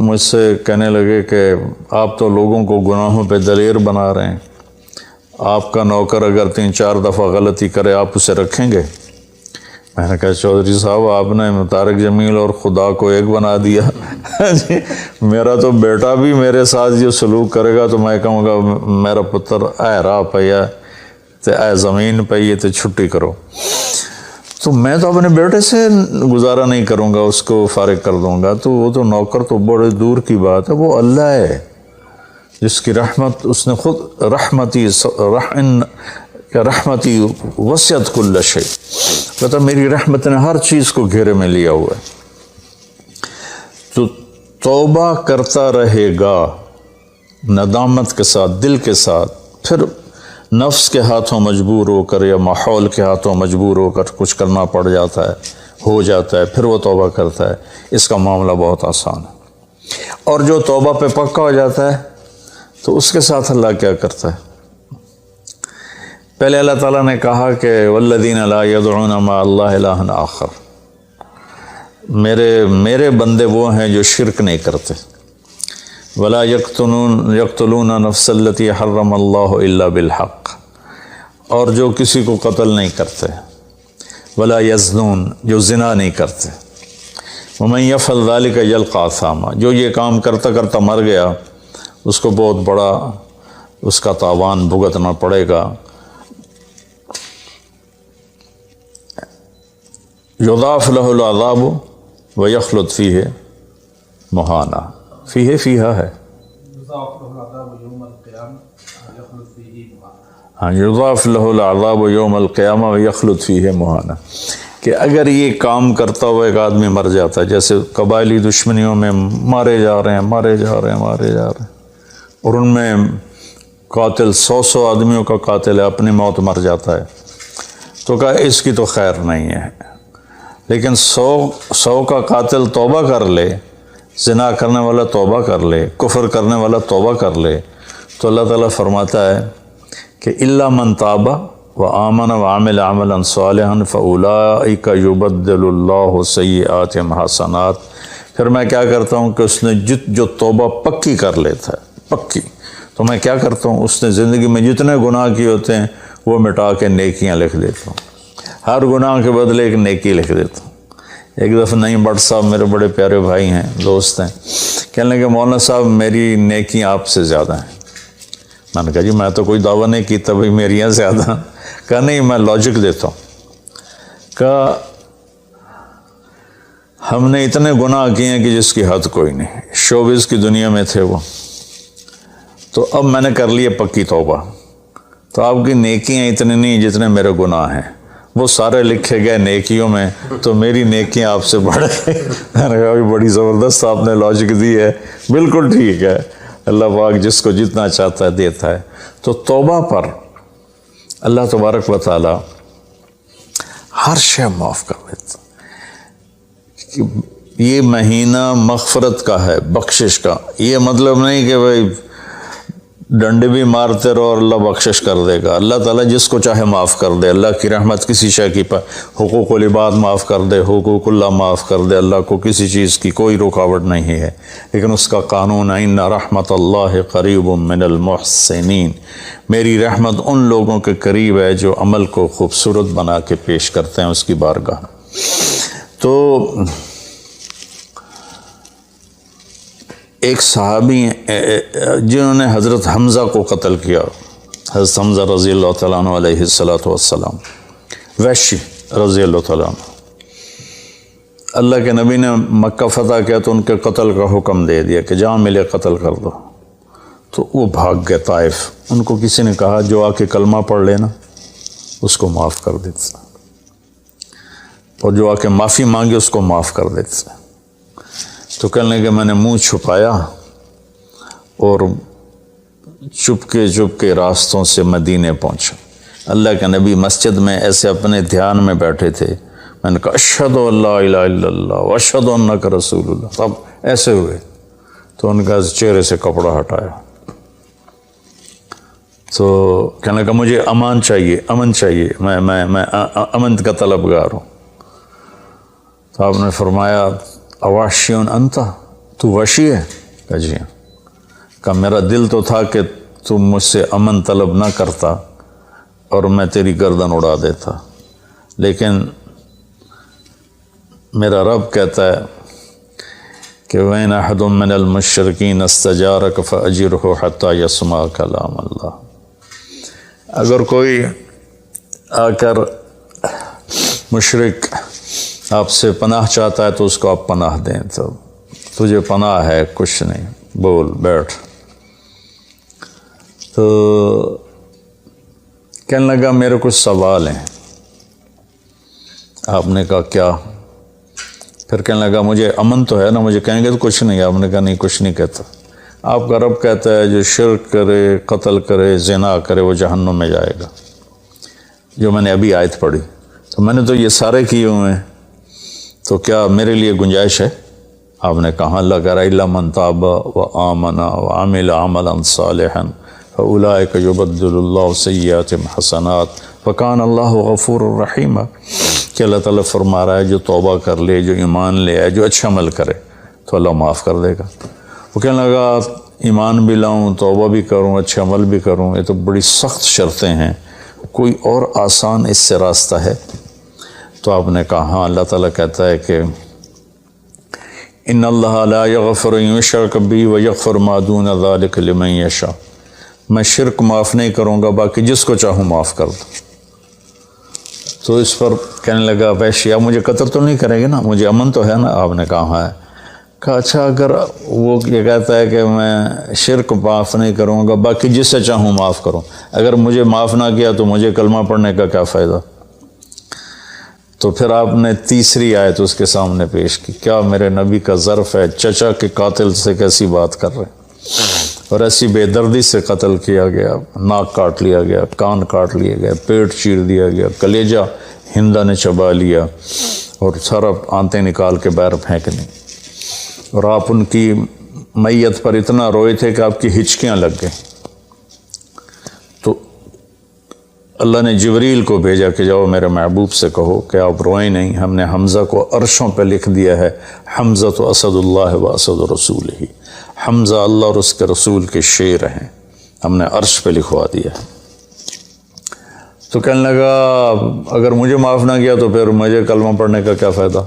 مجھ سے کہنے لگے کہ آپ تو لوگوں کو گناہوں پہ دلیر بنا رہے ہیں، آپ کا نوکر اگر 3-4 دفعہ غلطی کرے آپ اسے رکھیں گے؟ میں نے کہا چودھری صاحب آپ نے طارق جمیل اور خدا کو ایک بنا دیا میرا تو بیٹا بھی میرے ساتھ جو سلوک کرے گا تو میں کہوں گا میرا پتر اے راہ پیا تے اے زمین پئی تے چھٹی کرو، تو میں تو اپنے بیٹے سے گزارا نہیں کروں گا، اس کو فارغ کر دوں گا، تو وہ تو نوکر تو بڑے دور کی بات ہے، وہ اللہ ہے جس کی رحمت اس نے خود رحمتی وسعت کل شیء، کہتا میری رحمت نے ہر چیز کو گھیرے میں لیا ہوا ہے۔ تو توبہ کرتا رہے گا ندامت کے ساتھ، دل کے ساتھ، پھر نفس کے ہاتھوں مجبور ہو کر یا ماحول کے ہاتھوں مجبور ہو کر کچھ کرنا پڑ جاتا ہے، ہو جاتا ہے، پھر وہ توبہ کرتا ہے، اس کا معاملہ بہت آسان ہے۔ اور جو توبہ پہ پکا ہو جاتا ہے تو اس کے ساتھ اللہ کیا کرتا ہے؟ پہلے اللہ تعالیٰ نے کہا کہ والذین لا یدعون مع اللہ الہا آخر، میرے بندے وہ ہیں جو شرک نہیں کرتے، ولا یقتلون نفس التی حرم اللہ الا بالحق، اور جو کسی کو قتل نہیں کرتے، ولا یزنون، جو زنا نہیں کرتے، ومن یفعل ذلک یلقى اثاما، جو یہ کام کرتا کرتا مر گیا اس کو بہت بڑا اس کا تاوان بھگتنا پڑے گا۔ یضاعف له العذاب ویخلد فیہ مہانا، فیہا ہے، ہاں یضاعف له العذاب یوم القیامہ ویخلد فیہ مہانا، کہ اگر یہ کام کرتا ہوا ایک آدمی مر جاتا ہے، جیسے قبائلی دشمنیوں میں مارے جا رہے ہیں اور ان میں قاتل 100 آدمیوں کا قاتل ہے، اپنی موت مر جاتا ہے، تو کہا اس کی تو خیر نہیں ہے، لیکن 100 کا قاتل توبہ کر لے، زنا کرنے والا توبہ کر لے، کفر کرنے والا توبہ کر لے، تو اللہ تعالیٰ فرماتا ہے کہ الا من تاب وآمن وعمل عملا صالحا فاولئک یبدل اللہ سیئاتہم حسنات، پھر میں کیا کرتا ہوں کہ اس نے جو توبہ پکی کر لیتا ہے، پکی، تو میں کیا کرتا ہوں اس نے زندگی میں جتنے گناہ کیے ہوتے ہیں وہ مٹا کے نیکیاں لکھ دیتا ہوں، ہر گناہ کے بدلے ایک نیکی لکھ دیتا ہوں۔ ایک دفعہ نعیم بٹ صاحب میرے بڑے پیارے بھائی ہیں، دوست ہیں، کہنے لگے مولانا صاحب میری نیکیاں آپ سے زیادہ ہیں۔ میں نے کہا جی میں تو کوئی دعویٰ نہیں کی تبھی میریاں زیادہ، کہا نہیں میں لاجک دیتا ہوں، کہا ہم نے اتنے گناہ کیے ہیں کہ جس کی حد کوئی نہیں، شوبز کی دنیا میں تھے وہ، تو اب میں نے کر لی پکی توبہ، تو آپ کی نیکیاں اتنی نہیں جتنے میرے گناہ ہیں، وہ سارے لکھے گئے نیکیوں میں، تو میری نیکیاں آپ سے بڑھ گئی۔ میں نے کہا بڑی زبردست آپ نے لاجک دی ہے، بالکل ٹھیک ہے، اللہ پاک جس کو جتنا چاہتا ہے دیتا ہے۔ تو توبہ پر اللہ تبارک و تعالی ہر شے معاف کر دیتا، یہ مہینہ مغفرت کا ہے، بخشش کا، یہ مطلب نہیں کہ بھائی ڈنڈے بھی مارتے رہو اور اللہ بخشش کر دے گا، اللہ تعالیٰ جس کو چاہے معاف کر دے، اللہ کی رحمت کسی شے کی حقوق العباد معاف کر دے، حقوق اللہ معاف کر دے، اللہ کو کسی چیز کی کوئی رکاوٹ نہیں ہے، لیکن اس کا قانون ہے ان رحمت اللہ قریب من المحسنین، میری رحمت ان لوگوں کے قریب ہے جو عمل کو خوبصورت بنا کے پیش کرتے ہیں اس کی بارگاہ۔ تو ایک صحابی جنہوں نے حضرت حمزہ کو قتل کیا، حضرت حمزہ رضی اللہ تعالیٰ عنہ علیہ السلام، وحشی رضی اللہ تعالیٰ عنہ، اللہ کے نبی نے مکہ فتح کیا تو ان کے قتل کا حکم دے دیا کہ جہاں ملے قتل کر دو، تو وہ بھاگ گئے طائف، ان کو کسی نے کہا جو آ کے کلمہ پڑھ لینا اس کو معاف کر دیتا، اور جو آ کے معافی مانگے اس کو معاف کر دیتا۔ تو کہنے لگے میں نے منہ چھپایا اور چپ کے راستوں سے مدینے پہنچا، اللہ کے نبی مسجد میں ایسے اپنے دھیان میں بیٹھے تھے، میں نے کہا اشہد ان لا الہ الا اللہ واشہد انک رسول اللہ، تب ایسے ہوئے، تو ان کا چہرے سے کپڑا ہٹایا، تو کہنے لگا مجھے امن چاہیے، میں امن کا طلبگار ہوں۔ تو آپ نے فرمایا اواشیون انتا، تو وحشی ہے؟ کہا جی ہاں۔ کہا میرا دل تو تھا کہ تم مجھ سے امن طلب نہ کرتا اور میں تیری گردن اڑا دیتا، لیکن میرا رب کہتا ہے کہ وَإِنْ أَحَدٌ مِّنَ الْمُشْرِكِينَ اسْتَجَارَكَ فَأَجِرْهُ حَتَّى يَسْمَعَ كَلَامَ اللَّهِ۔ اگر کوئی آ کر مشرک آپ سے پناہ چاہتا ہے تو اس کو آپ پناہ دیں، تو تجھے پناہ ہے، کچھ نہیں، بول بیٹھ۔ تو کہنے لگا میرے کچھ سوال ہیں۔ آپ نے کہا کیا؟ پھر کہنے لگا مجھے امن تو ہے نا، مجھے کہیں گے تو کچھ نہیں۔ آپ نے کہا نہیں، کچھ نہیں کہتا۔ آپ کا رب کہتا ہے جو شرک کرے، قتل کرے، زنا کرے وہ جہنم میں جائے گا، جو میں نے ابھی آیت پڑھی۔ تو میں نے تو یہ سارے کیے ہوئے ہیں، تو کیا میرے لیے گنجائش ہے؟ آپ نے کہا اللہ کہہ رہا الا من تاب وآمن وعمل عملا صالحا فاولئک یبدل اللہ سیئاتہم حسنات وکان اللہ غفور الرحیم، کہ اللہ تعالیٰ فرما رہا ہے جو توبہ کر لے، جو ایمان لے آئے، جو اچھا عمل کرے تو اللہ معاف کر دے گا۔ وہ کہنے لگا ایمان بھی لاؤں، توبہ بھی کروں، اچھا عمل بھی کروں، یہ تو بڑی سخت شرطیں ہیں، کوئی اور آسان اس سے راستہ ہے؟ تو آپ نے کہا ہاں، اللہ تعالیٰ کہتا ہے کہ ان اللہ لا یغفر ان یشرک بہ ویغفر ما دون ذلک لمن یشاء، میں شرک معاف نہیں کروں گا، باقی جس کو چاہوں معاف کر دوں۔ تو اس پر کہنے لگا وحشی آپ مجھے قتل تو نہیں کریں گے نا، مجھے امن تو ہے نا؟ آپ نے کہا ہاں ہے۔ کہا اچھا اگر وہ یہ کہتا ہے کہ میں شرک معاف نہیں کروں گا، باقی جس سے چاہوں معاف کروں، اگر مجھے معاف نہ کیا تو مجھے کلمہ پڑھنے کا کیا فائدہ؟ تو پھر آپ نے تیسری آیت اس کے سامنے پیش کی، کیا میرے نبی کا ظرف ہے چچا کے قاتل سے کیسی بات کر رہے ہیں، اور ایسی بے دردی سے قتل کیا گیا، ناک کاٹ لیا گیا، کان کاٹ لیے گئے، پیٹ چیر دیا گیا، کلیجہ ہندا نے چبا لیا اور سارا آنتیں نکال کے باہر پھینکنی، اور آپ ان کی میت پر اتنا روئے تھے کہ آپ کی ہچکیاں لگ گئیں۔ تو اللہ نے جبریل کو بھیجا کہ جاؤ میرے محبوب سے کہو کہ آپ روئیں نہیں، ہم نے حمزہ کو عرشوں پہ لکھ دیا ہے، حمزہ تو اسد اللہ و اسد رسول ہی، حمزہ اللہ اور اس کے رسول کے شیر ہیں، ہم نے عرش پہ لکھوا دیا ہے۔ تو کہنے لگا اگر مجھے معاف نہ کیا تو پھر مجھے کلمہ پڑھنے کا کیا فائدہ؟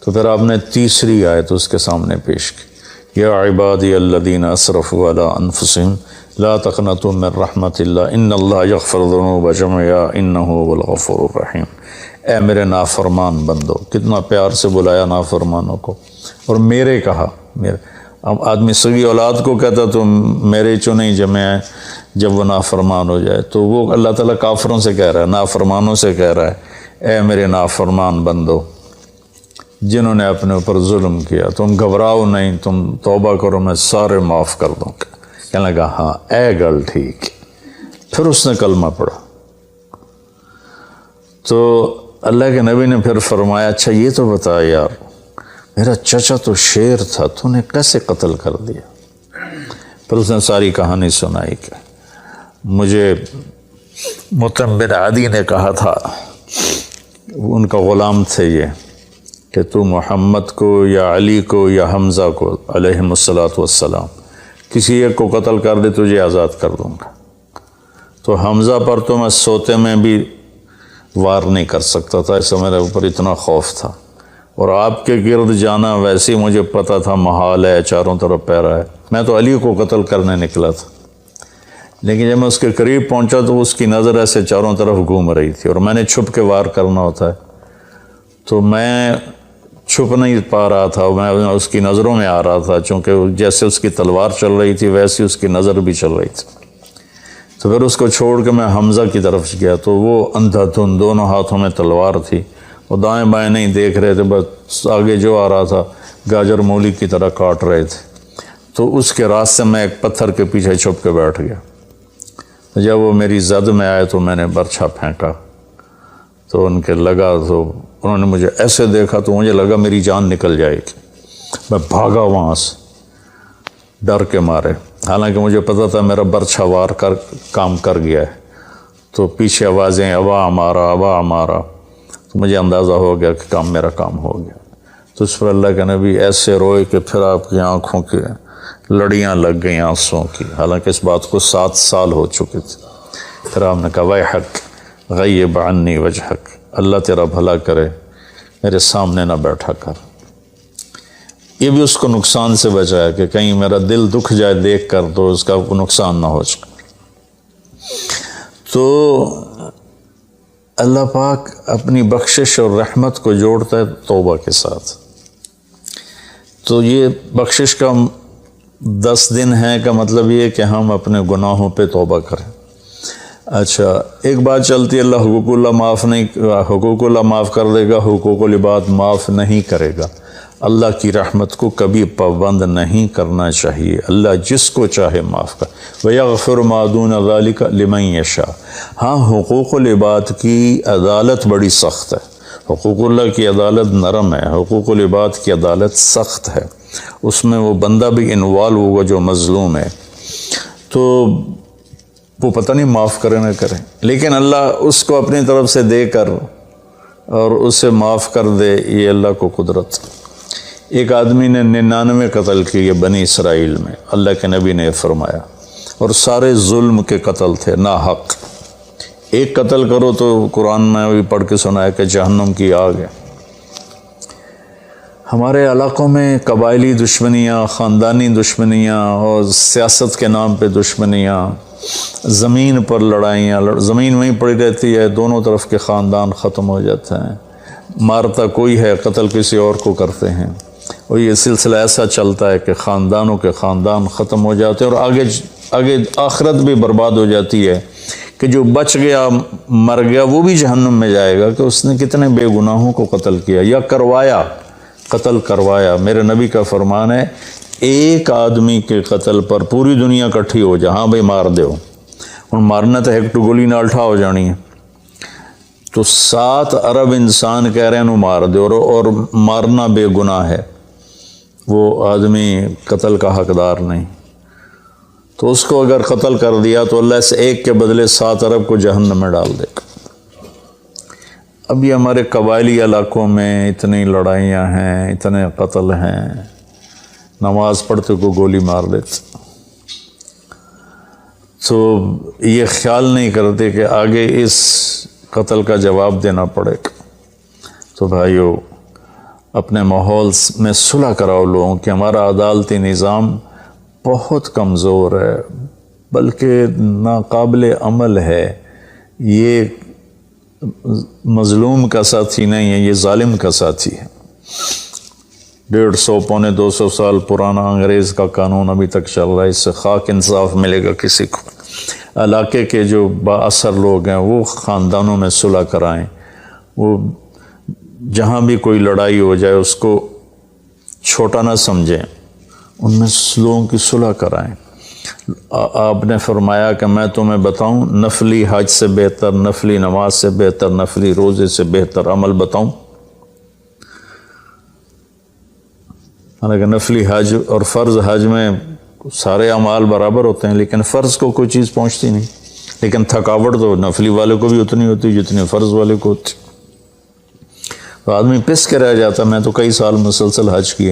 تو پھر آپ نے تیسری آیت اس کے سامنے پیش کی، یا عبادی الذین اسرفوا علی انفسہم لا تقنطوا من رحمت اللہ ان اللہ یغفر الذنوب جميعا انہ هو الغفور الرحیم۔ اے میرے نافرمان بندو، کتنا پیار سے بلایا نافرمانوں کو، اور میرے کہا، میرے اب آدمی سگی اولاد کو کہتا تو میرے چنے جمع ہیں، جب وہ نافرمان ہو جائے تو وہ اللہ تعالیٰ کافروں سے کہہ رہا ہے، نافرمانوں سے کہہ رہا ہے اے میرے نافرمان بندو جنہوں نے اپنے اوپر ظلم کیا، تم گھبراؤ نہیں، تم توبہ کرو، میں سارے معاف کر دوں گا۔ کہنے لگا ہاں اے گل ٹھیک۔ پھر اس نے کلمہ پڑھا تو اللہ کے نبی نے پھر فرمایا اچھا یہ تو بتا یار، میرا چچا تو شیر تھا، تو نے کیسے قتل کر دیا؟ پھر اس نے ساری کہانی سنائی کہ مجھے مطعم بن عدی نے کہا تھا، ان کا غلام تھے یہ، کہ تو محمد کو یا علی کو یا حمزہ کو علیہم السلام کسی ایک کو قتل کر دے تجھے آزاد کر دوں گا۔ تو حمزہ پر تو میں سوتے میں بھی وار نہیں کر سکتا تھا، اس سے میرے اوپر اتنا خوف تھا، اور آپ کے گرد جانا ویسے ہی مجھے پتا تھا محال ہے، چاروں طرف پیرا ہے۔ میں تو علی کو قتل کرنے نکلا تھا، لیکن جب میں اس کے قریب پہنچا تو اس کی نظر ایسے چاروں طرف گھوم رہی تھی، اور میں نے چھپ کے وار کرنا ہوتا ہے، تو میں چھپ نہیں پا رہا تھا، میں اس کی نظروں میں آ رہا تھا، چونکہ جیسے اس کی تلوار چل رہی تھی ویسے اس کی نظر بھی چل رہی تھی۔ تو پھر اس کو چھوڑ کے میں حمزہ کی طرف گیا تو وہ اندھا دھند، دونوں ہاتھوں میں تلوار تھی، وہ دائیں بائیں نہیں دیکھ رہے تھے، بس آگے جو آ رہا تھا گاجر مولی کی طرح کاٹ رہے تھے۔ تو اس کے راستے میں ایک پتھر کے پیچھے چھپ کے بیٹھ گیا۔ جب وہ میری زد میں آئے تو میں نے برچھا پھینکا تو ان کے لگا، تو انہوں نے مجھے ایسے دیکھا تو مجھے لگا میری جان نکل جائے گی، میں بھاگا وہاں سے ڈر کے مارے، حالانکہ مجھے پتا تھا میرا برچھا وار کر کام کر گیا ہے۔ تو پیچھے آوازیں ابا ہمارا، ابا ہمارا، تو مجھے اندازہ ہو گیا کہ میرا کام ہو گیا۔ تو اس پر اللہ کا نبی ایسے روئے کہ پھر آپ کی آنکھوں کے لڑیاں لگ گئیں آنسوں کی، حالانکہ اس بات کو 7 سال ہو چکے تھے۔ پھر آپ نے کہا ویحک غیب عنی وجہک، اللہ تیرا بھلا کرے میرے سامنے نہ بیٹھا کر۔ یہ بھی اس کو نقصان سے بچایا کہ کہیں میرا دل دکھ جائے دیکھ کر تو اس کا نقصان نہ ہو جائے۔ تو اللہ پاک اپنی بخشش اور رحمت کو جوڑتا ہے توبہ کے ساتھ۔ تو یہ بخشش کا 10 دن ہے کا مطلب یہ کہ ہم اپنے گناہوں پہ توبہ کریں۔ اچھا، ایک بات چلتی ہے، اللہ حقوق اللہ معاف کر دے گا، حقوق العباد معاف نہیں کرے گا۔ اللہ کی رحمت کو کبھی پابند نہیں کرنا چاہیے، اللہ جس کو چاہے معاف کر۔ وَيَغْفِرُ مَا دُونَ ذَلِكَ لِمَن يَشَاءُ۔ ہاں، حقوق العباد کی عدالت بڑی سخت ہے، حقوق اللہ کی عدالت نرم ہے، حقوق العباد کی عدالت سخت ہے، اس میں وہ بندہ بھی انوالو ہوگا جو مظلوم ہے، تو وہ پتہ نہیں معاف کرے نہ کرے، لیکن اللہ اس کو اپنی طرف سے دے کر اور اسے معاف کر دے، یہ اللہ کو قدرت۔ ایک آدمی نے 99 قتل کیے بنی اسرائیل میں، اللہ کے نبی نے فرمایا، اور سارے ظلم کے قتل تھے، ناحق۔ ایک قتل کرو تو قرآن میں بھی پڑھ کے سنایا کہ جہنم کی آگ ہے۔ ہمارے علاقوں میں قبائلی دشمنیاں، خاندانی دشمنیاں اور سیاست کے نام پہ دشمنیاں، زمین پر لڑائیاں، زمین وہیں پڑی رہتی ہے، دونوں طرف کے خاندان ختم ہو جاتے ہیں، مارتا کوئی ہے، قتل کسی اور کو کرتے ہیں، اور یہ سلسلہ ایسا چلتا ہے کہ خاندانوں کے خاندان ختم ہو جاتے ہیں، اور آگے آخرت بھی برباد ہو جاتی ہے کہ جو بچ گیا مر گیا وہ بھی جہنم میں جائے گا کہ اس نے کتنے بے گناہوں کو قتل کیا یا کروایا، قتل کروایا۔ میرے نبی کا فرمان ہے ایک آدمی کے قتل پر پوری دنیا اکٹھی ہو جا، ہاں بھائی مار دیو، اور مارنا تو ایک گولی نہ الٹھا ہو جانی ہے، تو 7 ارب انسان کہہ رہے ہیں انہوں مار دے، اور مارنا بے گناہ ہے، وہ آدمی قتل کا حقدار نہیں، تو اس کو اگر قتل کر دیا تو اللہ اس ایک کے بدلے 7 ارب کو جہنم میں ڈال دے گا۔ اب یہ ہمارے قبائلی علاقوں میں اتنی لڑائیاں ہیں، اتنے قتل ہیں، نماز پڑھتے کو گولی مار دیتے، تو یہ خیال نہیں کرتے کہ آگے اس قتل کا جواب دینا پڑے گا۔ تو بھائیو، اپنے ماحول میں صلح کراؤ لوگوں کہ ہمارا عدالتی نظام بہت کمزور ہے، بلکہ ناقابل عمل ہے، یہ مظلوم کا ساتھی نہیں ہے، یہ ظالم کا ساتھی ہے۔ 150 پونے 200 سال پرانا انگریز کا قانون ابھی تک چل رہا ہے، اس سے خاک انصاف ملے گا کسی کو۔ علاقے کے جو با اثر لوگ ہیں وہ خاندانوں میں صلح کرائیں، وہ جہاں بھی کوئی لڑائی ہو جائے اس کو چھوٹا نہ سمجھیں، ان میں لوگوں کی صلح کرائیں۔ آپ نے فرمایا کہ میں تمہیں بتاؤں نفلی حج سے بہتر، نفلی نماز سے بہتر، نفلی روزے سے بہتر عمل بتاؤں؟ حالانکہ نفلی حج اور فرض حج میں سارے اعمال برابر ہوتے ہیں، لیکن فرض کو کوئی چیز پہنچتی نہیں، لیکن تھکاوٹ تو نفلی والے کو بھی اتنی ہوتی جتنی فرض والے کو ہوتی، تو آدمی پس کے رہ جاتا۔ میں تو کئی سال مسلسل حج کیے۔